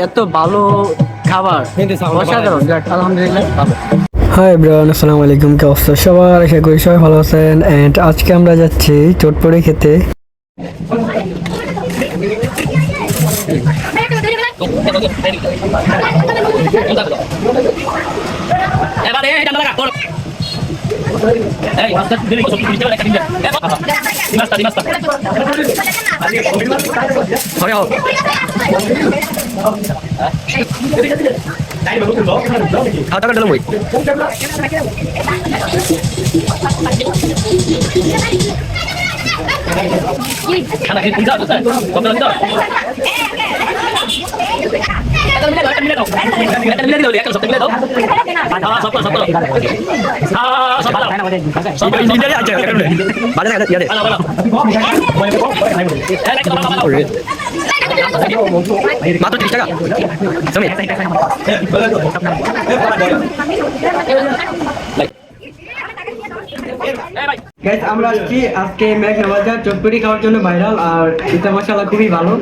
এত ভালো খাবার অসাধারণ, আলহামদুলিল্লাহ। হাই এভরিওয়ান, আসসালামু আলাইকুম। কি অবস্থা সবার? আশা করি সবাই ভালো আছেন। এন্ড আজকে আমরা যাচ্ছি চটপটি খেতে। মাত্র 30 টাকা। আমরা আসছি আজকে মেঘনা বাজার চটপটি খাওয়ার জন্য ভাইরাল, আর এটা মশলা খুবই ভালো।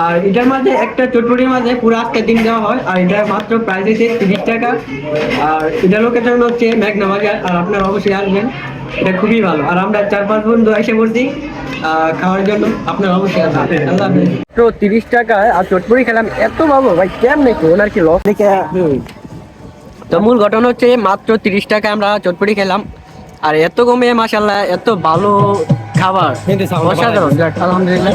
আর এটার মাঝে একটা চটপটির মাঝে পুরো আজকে দিন দেওয়া হয়, আর এটা মাত্র প্রাইস হচ্ছে 30 টাকা। আর এটার লোকেশন হচ্ছে মেঘনা বাজার, আর আপনারা অবশ্যই আসবেন, এটা খুবই ভালো। আর আমরা 4-5 বন্ধু এসে পড়ছি খাওয়ার জন্য, আপনারা অবশ্যই আসবেন। আল্লাহ হাফেজ। তো 30 টাকায় আর চটপটি খেলাম, এত ভালো ভাই, কেমন কি ওনার কি লস দেখে। তো মূল ঘটনা হচ্ছে মাত্র 30 টাকা আমরা চটপটি খেলাম, আর এত কমে মাশাআল্লাহ এত ভালো খাবার অসাধারণ, আলহামদুলিল্লাহ।